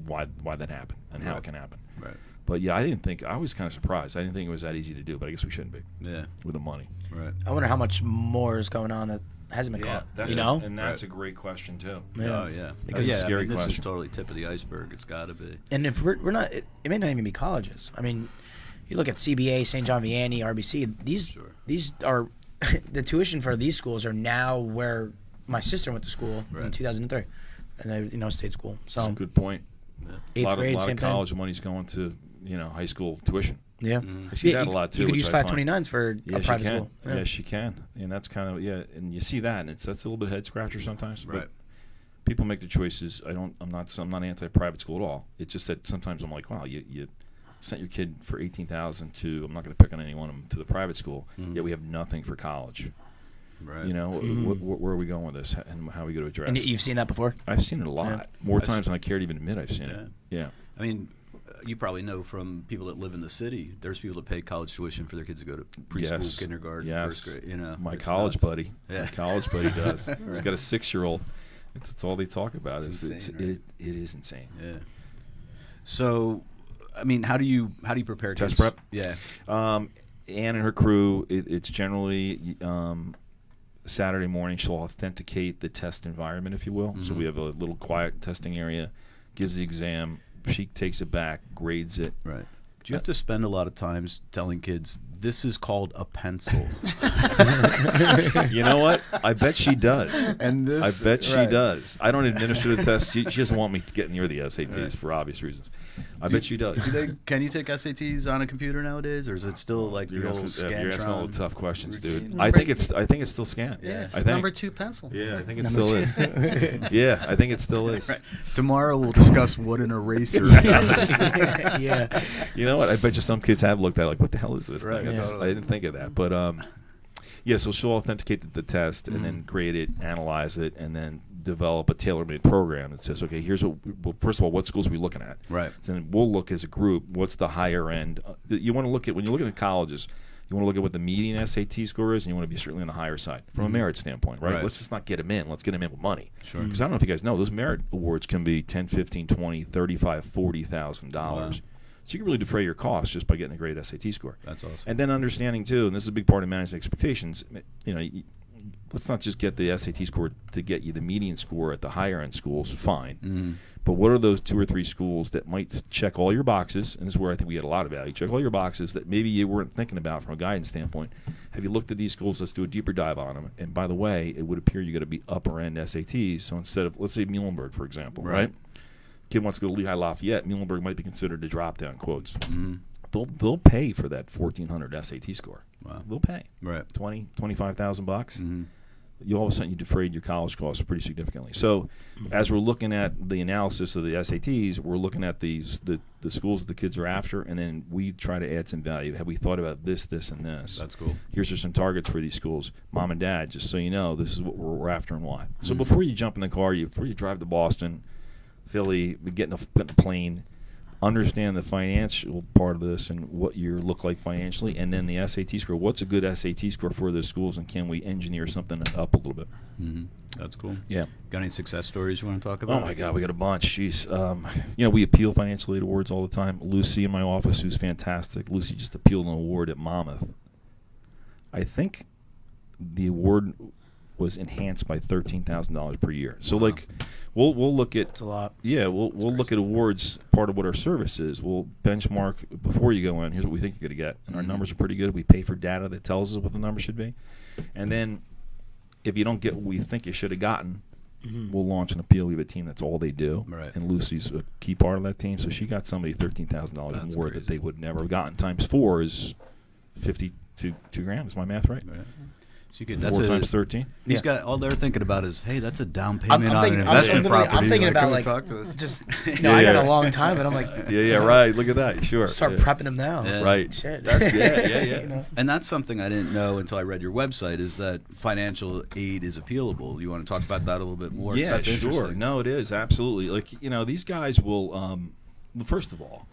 why that happened and how it can happen. Right. But yeah, I was kind of surprised. I didn't think it was that easy to do, but I guess we shouldn't be Yeah. with the money. Right. I wonder how much more is going on that hasn't been caught. that's You know. and that's a great question too. Yeah. Oh yeah. Because yeah. it's a scary this is question. totally tip of the iceberg. It's got to be. And if we're not, it may not even be colleges. I mean, you look at CBA, St. John Vianney, RBC. These are the tuition for these schools are now where my sister went to school in 2003, and they state school. So Good point. 8th a grade, lot same of thing. college money's going to high school tuition. Yeah. I see that a lot too. You could which use I find- 529s for a Yes, private you can. school. Yeah. Yes, you can, and that's kind of and you see that, and that's a little bit head scratcher sometimes. Right. But people make the choices. I'm not anti-private school at all. It's just that sometimes I'm like, wow, you sent your kid for $18,000 to, I'm not going to pick on any one of them, to the private school. Yet we have nothing for college. Right. Where are we going with this, and how are we going to address? And it? you've seen that before? I've seen it a lot, Yeah. more times than I care to even admit I've seen it. Yeah. I mean, you probably know from people that live in the city, there's people that pay college tuition for their kids to go to preschool, Yes. kindergarten, Yes. first grade. My it's college nuts. buddy. Yeah. My college buddy does. He's got a 6-year-old. It's all they talk about. It's It's insane, right? it is insane. Yeah. So, I mean, how do you prepare Test kids? prep? Yeah. Ann and her crew, it's generally Saturday morning. She'll authenticate the test environment, if you will. So we have a little quiet testing area, gives the exam. She takes it back, grades it. Right. Do you have to spend a lot of times telling kids this is called a pencil? You know what? I bet she does. And this, I bet she right. does. I don't administer the test. She doesn't want me to get near the SATs for obvious reasons. I bet she does. Can you take SATs on a computer nowadays, or is it still like the old You're asking all the Scantron? tough questions, dude. routine? I think it's still scan. Yeah. It's I think. number 2 pencil. Yeah, I think it still is. Yeah, I think it still is. Right. Tomorrow we'll discuss what an eraser is. Yeah. You know what? I bet you some kids have looked at it like, what the hell is this Right, thing? yeah. I didn't think of that. But yeah, so she'll authenticate the test and then grade it, analyze it, and then develop a tailor-made program that says, okay, here's well, first of all, what schools are we looking at? Right. So then we'll look as a group, what's the higher end? You want to look at, when you're looking at colleges, you want to look at what the median SAT score is, and you want to be certainly on the higher side from a merit standpoint, right? Right. Let's just not get them in. Let's get them in with money. Sure. Because I don't know if you guys know, those merit awards can be $10, $15, $20, $35, $40,000. Wow. So you can really defray your costs just by getting a great SAT score. That's awesome. And then understanding too, and this is a big part of managing expectations. Let's not just get the SAT score to get you the median score at the higher end schools. Fine, but what are those 2 or 3 schools that might check all your boxes? And this is where I think we get a lot of value. Check all your boxes that maybe you weren't thinking about from a guidance standpoint. Have you looked at these schools? Let's do a deeper dive on them. And by the way, it would appear you got to be upper end SATs. So instead of, let's say Muhlenberg, for example, right? Kid wants to go to Lehigh Lafayette, Muhlenberg might be considered a drop down, quotes. They'll pay for that 1,400 SAT score. Wow. They'll pay. Right. $25,000. You all of a sudden you defrayed your college costs pretty significantly. So as we're looking at the analysis of the SATs, we're looking at the schools that the kids are after, and then we try to add some value. Have we thought about this, and this? That's cool. Here's some targets for these schools. Mom and Dad, just so you know, this is what we're after and why. So before you jump in the car, before you drive to Boston, Philly, get in a plane, understand the financial part of this and what you look like financially, and then the SAT score. What's a good SAT score for those schools, and can we engineer something up a little bit? That's cool. Yeah. Got any success stories you want to talk about? Oh my God, we got a bunch. Jeez, we appeal financial aid awards all the time. Lucy in my office, who's fantastic. Lucy just appealed an award at Monmouth. I think the award was enhanced by $13,000 per year. So we'll look at It's a lot. Yeah, we'll look at awards. Part of what our service is, we'll benchmark before you go in. Here's what we think you're going to get, and our numbers are pretty good. We pay for data that tells us what the number should be, and then if you don't get what we think you should have gotten, we'll launch an appeal. We have a team that's all they do, Right. and Lucy's a key part of that team. So she got somebody $13,000 That's more crazy. that they would never have gotten. Times 4 is 52 grand. Is my math right? Right. So you could, 4 times 13. These Yeah. guys, all they're thinking about is, hey, that's a down I'm payment on an thinking, investment property. I'm thinking about come like talk to us. just I got Yeah. a long time, but I'm like Yeah, right. Look at that. Sure. start yeah. prepping them now. Yeah. Right. Shit. That's yeah. You know? And that's something I didn't know until I read your website, is that financial aid is appealable. You want to talk about that a little bit more? 'Cause Yeah, that's sure. interesting. No, it is absolutely. Like, these guys will. Well, first of all,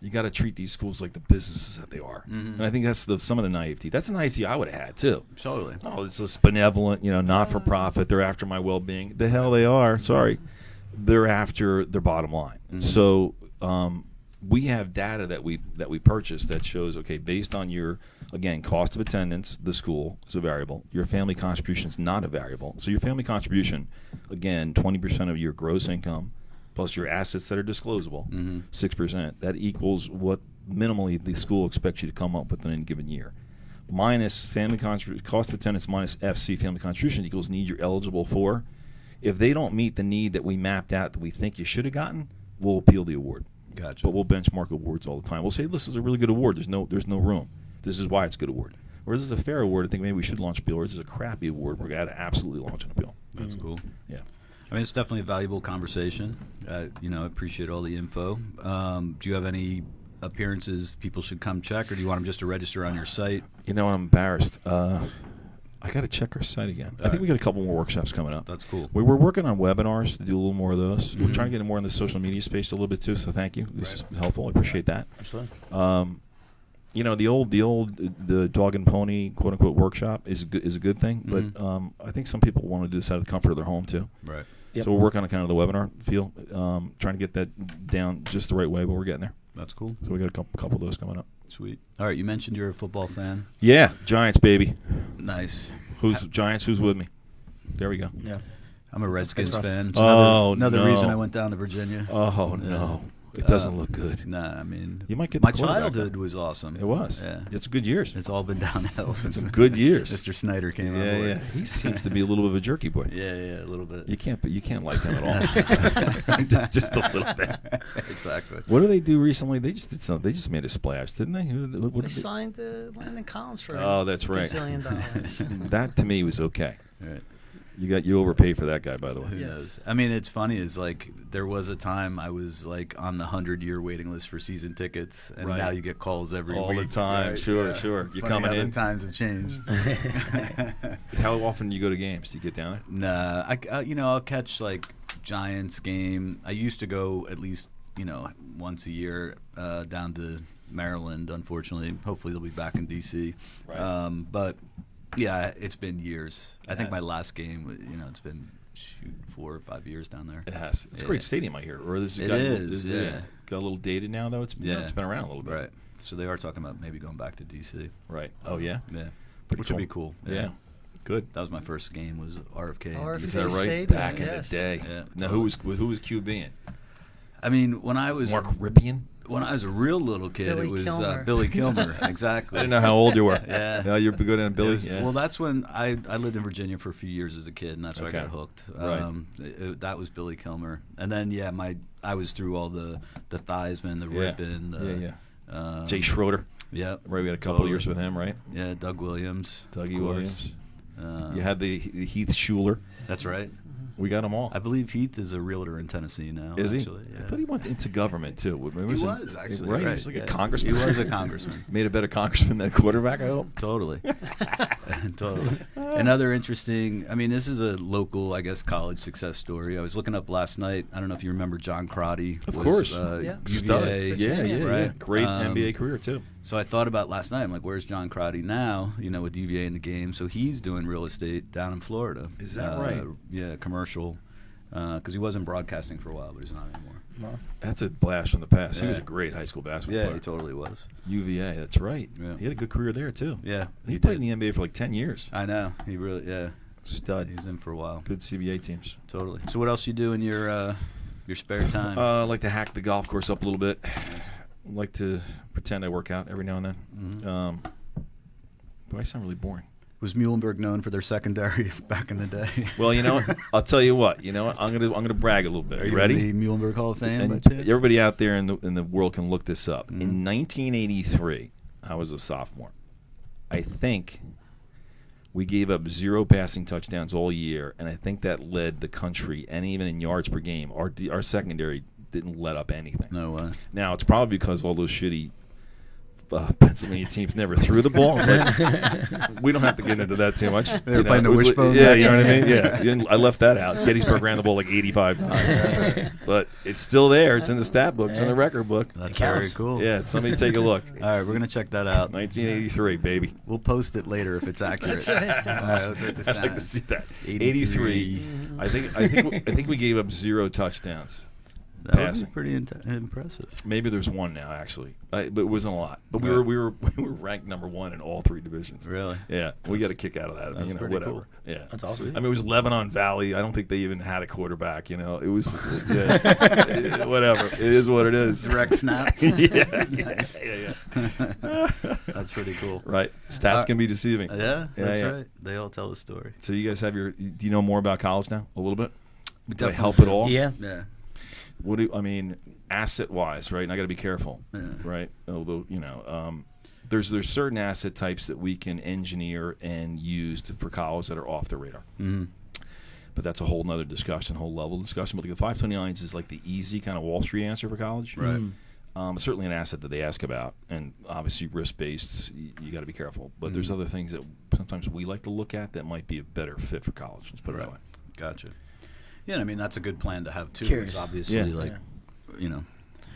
you got to treat these schools like the businesses that they are, and I think that's some of the naivety. That's the naivety I would have had too. Totally. Oh, it's this benevolent, not for profit. They're after my well-being. The hell they are. Sorry, they're after their bottom line. So we have data that we purchase that shows, okay, based on your, again, cost of attendance, the school is a variable. Your family contribution is not a variable. So your family contribution, again, 20% of your gross income plus your assets that are disclosable, 6%. That equals what minimally the school expects you to come up with in any given year. Minus family cost of attendance minus FC family contribution equals need you're eligible for. If they don't meet the need that we mapped out that we think you should have gotten, we'll appeal the award. Gotcha. But we'll benchmark awards all the time. We'll say this is a really good award. There's no room. This is why it's a good award. Or this is a fair award. I think maybe we should launch appeal. Or this is a crappy award. We're going to absolutely launch an appeal. That's cool. Yeah. I mean, it's definitely a valuable conversation. I appreciate all the info. Do you have any appearances people should come check, or do you want them just to register on your site? I'm embarrassed. I got to check our site again. I think we got a couple more workshops coming up. That's cool. We're working on webinars to do a little more of those. We're trying to get more in the social media space a little bit too. So thank you. This is helpful. I appreciate that. Absolutely. The dog and pony quote unquote workshop is a good thing, but I think some people want to do this out of the comfort of their home too. Right. Yep. So we're working on kind of the webinar feel, trying to get that down just the right way, but we're getting there. That's cool. So we got a couple of those coming up. Sweet. All right, you mentioned you're a football fan. Yeah, Giants, baby. Nice. Who's Giants? Who's with me? There we go. Yeah. I'm a Redskins rough. fan. It's Oh, another no. reason I went down to Virginia. Oh no, it doesn't look good. Nah, I mean, You might get my the quarterback, childhood though. was awesome. It was. Yeah. It's good years. It's all been downhill since Some good years. Mr. Snyder came on Yeah, board. yeah. He seems to be a little bit of a jerky boy. Yeah, a little bit. You can't like him at all. just a little bit. Exactly. What did they do recently? They just did something. They just made a splash, didn't they? What They did signed Landon Collins for Oh, that's right. $1 gazillion. That to me was okay. All right. You overpaid for that guy, by the way. Who Yes. knows? I mean, it's funny. Is like there was a time I was like on the 100-year waiting list for season tickets, and Right. now you get calls every All week. the time. right? Sure, Yeah. sure. You Funny coming how in? The times have changed. How often do you go to games? Do you get down there? Nah, I'll catch like Giants game. I used to go at least once a year down to Maryland. Unfortunately, hopefully they'll be back in DC. Right. But yeah, it's been years. I think has. my last game, it's been 4 or 5 years down there. It has. It's a great stadium, I hear. Or It is, yeah. Got a little dated now, though. It's been around a little bit. Right. So they are talking about maybe going back to DC. Right. Oh yeah. Yeah. Pretty Which would be cool. Yeah. Good. That was my first game. Was RFK. in RFK. DC. Is that right? Stadium, Back in the yes. day. Yeah, Now totally. who was QBing? I mean, when I was Mark Ripien? when I was a real little kid, Billy it was Kilmer. Billy Kilmer. Exactly. I didn't know how old you were. Yeah. No, you're good on Billy. It was- Yeah. Well, that's when I lived in Virginia for a few years as a kid, and that's where I Okay. got hooked. Right. That was Billy Kilmer, and then I was through all the Theismann, the Yeah. Rippin, the Jay Schroeder. yeah, Right, we had a couple totally. years with him, right? Yeah, Doug Williams, of Dougie course. Williams. You had the Heath Schuler. That's right. We got them all. I believe Heath is a realtor in Tennessee now. Is he? Actually, yeah. I thought he went into government too. Remember He some- was actually right. right. He was like a Yeah. congressman. He was a congressman. Made a better congressman than a quarterback, I hope. Totally. Totally. Another interesting, I mean, this is a local, I guess, college success story. I was looking up last night. I don't know if you remember John Crotty. Of was, course. Yeah. Stud. UVA. Yeah. right? Great Um, NBA career too. So I thought about last night. I'm like, where's John Crotty now? With UVA in the game. So he's doing real estate down in Florida. Is that right? Yeah, commercial. Because he was in broadcasting for a while, but he's not anymore. Well, That's a blast from the past. He was Yeah. a great high school basketball Yeah, player. he totally was. UVA, that's right. Yeah. He had a good career there too. Yeah, He, he played did. in the NBA for like 10 years. I know. He really, yeah. Stud. He was in for a while. Good CBA teams. Totally. So what else you do in your spare time? I like to hack the golf course up a little bit. Nice. Like to pretend I work out every now and then. Mhm. But I sound really boring. Was Muhlenberg known for their secondary back in the day? Well, I'll tell you what. I'm gonna brag a little bit. Are you Ready? in the Muhlenberg Hall of Fame? And by chance? everybody out there in the world can look this up. Mhm. In 1983, I was a sophomore. I think we gave up 0 passing touchdowns all year, and I think that led the country, and even in yards per game, our secondary didn't let up anything. No way. Now, it's probably because all those shitty Pennsylvania teams never threw the ball, but we don't have to get into that too much. They were playing the it was wishbone Yeah, back you know what I then. mean? Yeah. I left that out. Gettysburg ran the ball like 85 times. But it's still there. It's in the stat book. It's in the record book. That's It counts. very cool. Yeah, somebody take a look. All right, we're gonna check that out. 1983, baby. We'll post it later if it's accurate. That's right. All right, let's write this I'd like down. to see that. 83. 83. I think we gave up 0 touchdowns. That would Passing. be pretty impressive. Maybe there's one now actually, but it wasn't a lot. But we Right. were ranked number 1 in all 3 divisions. Really? Yeah, we got a kick out of that. that's pretty whatever. cool. Yeah, That's awesome. I mean, it was Lebanon Valley. I don't think they even had a quarterback. It was yeah, whatever. It is what it is. Direct snap. yeah, Nice. yeah. That's pretty cool. Right. Stats can be deceiving. Yeah, that's yeah. right. They all tell the story. So you guys have do you know more about college now? A little bit. Did I definitely help at all? yeah. Yeah. asset wise, right? And I got to be careful, right? Although there's certain asset types that we can engineer and use for college that are off the radar. Mm-hmm. But that's a whole nother discussion, whole level discussion. But the 529s is like the easy kind of Wall Street answer for college, right? Certainly an asset that they ask about, and obviously risk-based, you got to be careful. But there's other things that sometimes we like to look at that might be a better fit for college. Let's put it that way. Gotcha. Yeah, I mean, that's a good plan to have, too. Curious. It's obviously,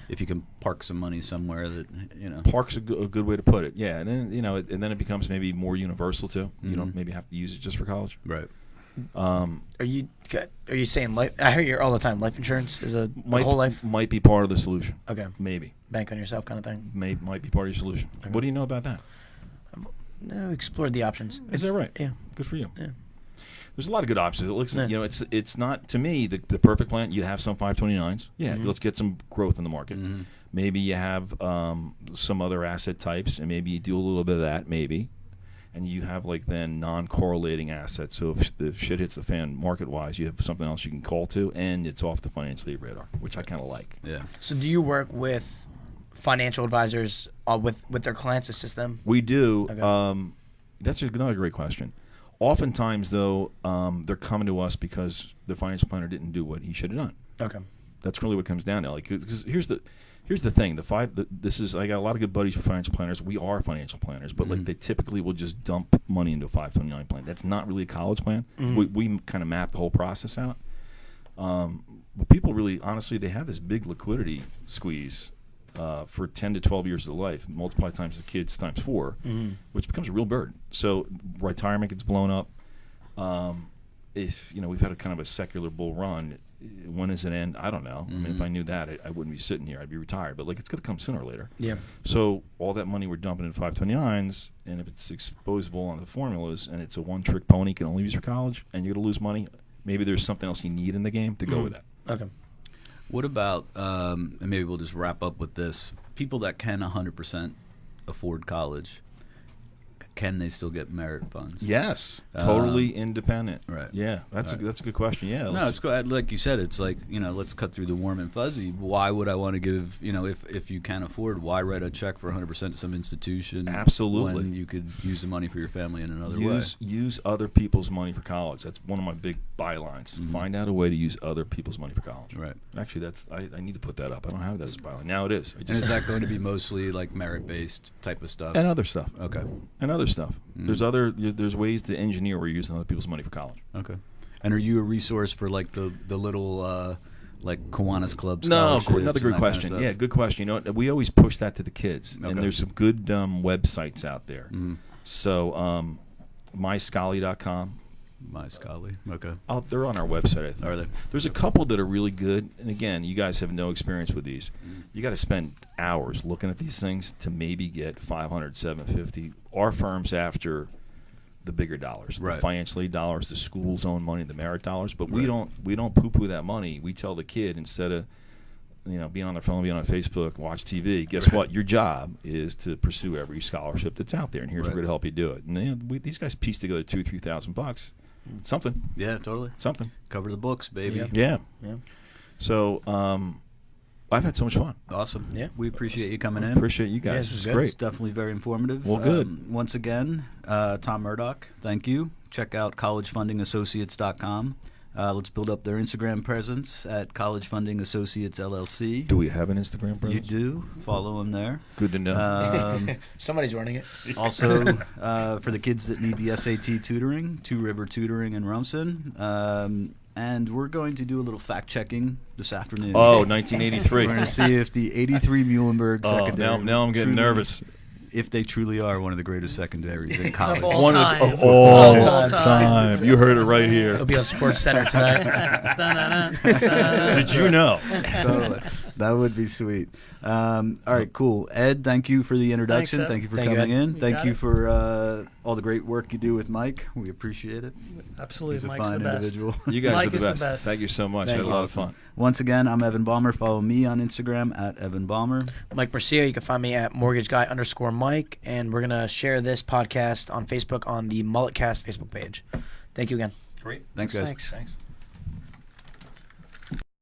if you can park some money somewhere that, Park's a good way to put it, yeah. And then, and then it becomes maybe more universal, too. You don't maybe have to use it just for college. Right. Are you saying life? I hear you all the time. Life insurance is a whole life. Might be part of the solution. Okay. Maybe. Bank on yourself kind of thing. Might be part of your solution. Okay. What do you know about that? No, explored the options. Is that right? Yeah. Good for you. Yeah. There's a lot of good options. It looks, Yeah. it's not, to me, the perfect plan. You have some 529s. Yeah, let's get some growth in the market. Mm-hmm. Maybe you have some other asset types, and maybe you do a little bit of that, maybe. And you have, then non-correlating assets. So if the shit hits the fan market-wise, you have something else you can call to, and it's off the financial aid radar, which I kind of like. Yeah. So do you work with financial advisors with their clients, assist them? We do. Okay. That's another great question. Oftentimes, though, they're coming to us because the financial planner didn't do what he should have done. Okay. That's really what it comes down to. Because here's the thing. I got a lot of good buddies for financial planners. We are financial planners, but they typically will just dump money into a 529 plan. That's not really a college plan. We kind of map the whole process out. But people really, honestly, they have this big liquidity squeeze for 10 to 12 years of life, multiply times the kids times 4, which becomes a real burden. So retirement gets blown up. If we've had a kind of a secular bull run, when does it end? I don't know. I mean, if I knew that, I wouldn't be sitting here. I'd be retired. But it's going to come sooner or later. Yeah. So all that money we're dumping into 529s, and if it's exposable on the formulas, and it's a one-trick pony, you can only use for college, and you're going to lose money, maybe there's something else you need in the game to go with that. Okay. What about, and maybe we'll just wrap up with this, people that can 100% afford college, can they still get merit funds? Yes, totally independent. Right. Yeah, that's a good question. Yeah. No, it's good. Like you said, it's let's cut through the warm and fuzzy. Why would I want to give, if you can't afford, why write a check for 100% to some institution? Absolutely. When you could use the money for your family in another way. Use other people's money for college. That's one of my big bylines. Find out a way to use other people's money for college. Right. Actually, I need to put that up. I don't have that as a byline. Now it is. And is that going to be mostly merit-based type of stuff? And other stuff. Okay. And other stuff. There's ways to engineer where you're using other people's money for college. Okay. And are you a resource for the little Kiwanis Club No, scholarships? another great question. Yeah, good question. We always push that to the kids, and there's some good websites out there. So myscholly.com. MyScholly. Okay. They're on our website, I think. Are they? There's a couple that are really good, and again, you guys have no experience with these. You got to spend hours looking at these things to maybe get $500, $750. Our firm's after the bigger dollars, right. The financial aid dollars, the school's own money, the merit dollars. But we don't poo-poo that money. We tell the kid, instead of being on their phone, being on Facebook, watch TV. Guess what? Your job is to pursue every scholarship that's out there, and here's where to help you do it. And these guys piece together $2,000-$3,000. Something. Yeah, totally. Something. Cover the books, baby. Yeah. So I've had so much fun. Awesome. Yeah. We appreciate you coming in. Appreciate you guys. Yeah, this was good. Great. It's definitely very informative. Well, good. Once again, Tom Murdock, thank you. Check out collegefundingassociates.com. Let's build up their Instagram presence at College Funding Associates LLC. Do we have an Instagram presence? You do. Follow them there. Good to know. Somebody's running it. Also, for the kids that need the SAT tutoring, Two River Tutoring in Rumson. And we're going to do a little fact-checking this afternoon. Oh, 1983. We're going to see if the 83 Muhlenberg secondary... now I'm getting nervous. If they truly are one of the greatest secondaries in college. Of all One time. of all All time. time. You heard it right here. It'll be on Sports Center tonight. Did you know? Totally. That would be sweet. All right, cool. Ed, thank you for the introduction. Thanks, Ed. Thank you for Thank you, coming Ed. in. You Thank got you it. for all the great work you do with Mike. We appreciate it. Absolutely, He's a Mike's fine the best. individual. You guys Mike are the is the best. best. Thank you so much. Thank I had a you. lot of fun. Once again, I'm Evan Balmer. Follow me on Instagram at Evan Balmer. Mike Mercia, you can find me at mortgageguy_Mike, and we're gonna share this podcast on Facebook on the MulletCast Facebook page. Thank you again. Great. Thanks, guys. Thanks.